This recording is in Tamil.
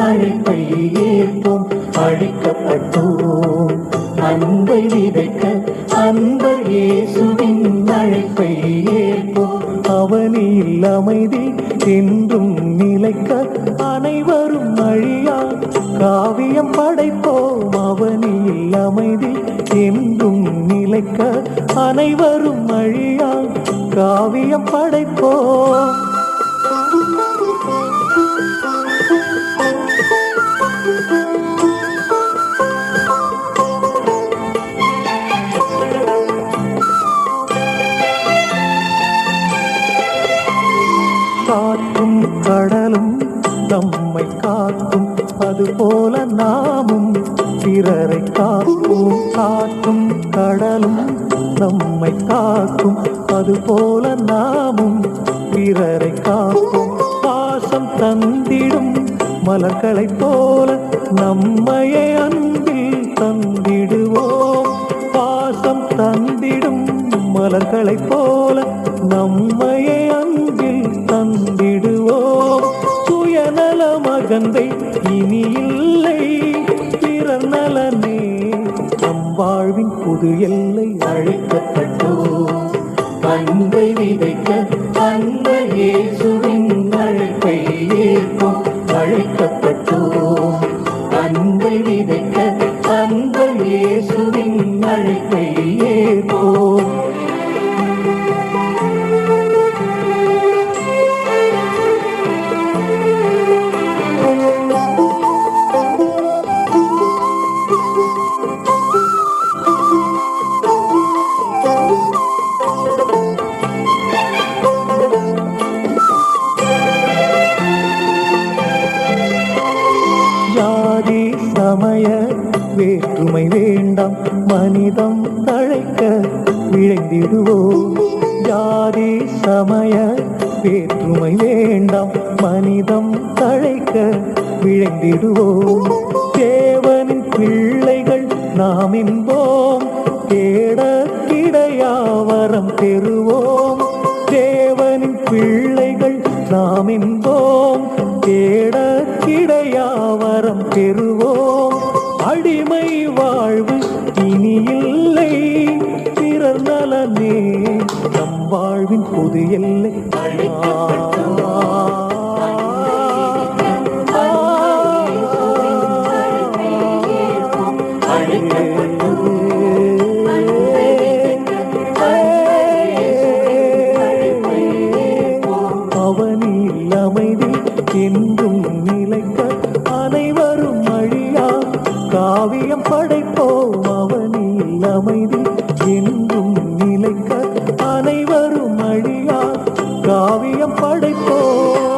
அழைப்பை ஏற்போம். அழைக்கப்பட்டோம் அன்பை விதைக்க அன்பர் இயேசுவின் அழைப்பை ஏற்போம். அவனில் அமைதி என்றும் நிலைக்க அனைவரும் அழியா காவியம் படைப்போம். அவனில் அமைதி என்றும் நிலைக்க அனைவரும் அழியா காவியம் படைப்போம். காற்றும் கடலும் நம்மை காக்கும், அதுபோல நாமும் பிறரை காக்கும். காற்றும் கடலும் நம்மை காக்கும், அதுபோல நாமும் பிறரை காக்கும். பாசம் தந்திடும் மலர்களைப் போல நம்மையே அன்பில் தந்திடுவோம். பாசம் தந்திடும் மலர்களைப் போல நம்மையே அன்பில் தந்திடுவோம். சுயநல மகந்தை இனி இல்லை, பிறர் நலனே நம் வாழ்வின் புது எல்லை. அழைக்கப்பட்டோம் அன்பை விதைக்க அன்பர் இயேசுவின் அழைப்பை ஏற்போம். அழைக்கப்பட்டோம் அன்பை விதைக்க அன்பர் இயேசுவின் அழைப்பை ஏற்போம். ஜாதி சமய வேற்றுமை வேண்டாம், மனிதம் தழைக்க விழைந்திடுவோம். ஜாதி சமய வேற்றுமை வேண்டாம், மனிதம் தழைக்க விழைந்திடுவோம். தேவனின் பிள்ளைகள் நாம் என்போம், தேட கிடையா வரம் பெறுவோம். தேவனின் பிள்ளைகள் நாம் என்போம், தேட கிடையா வரம் பெறுவோம். அடிமை வாழ்வு இனி இல்லை, பிறர் நலனே நம் வாழ்வின் புது எல்லை. அவனில் அமைதி என்றும் நிலைக்க அனைவரும் அழியா காவியம் படைப்போம். அவனில் அமைதி என்றும் நிலைக்க அனைவரும் அழியா காவியம் படைப்போம்.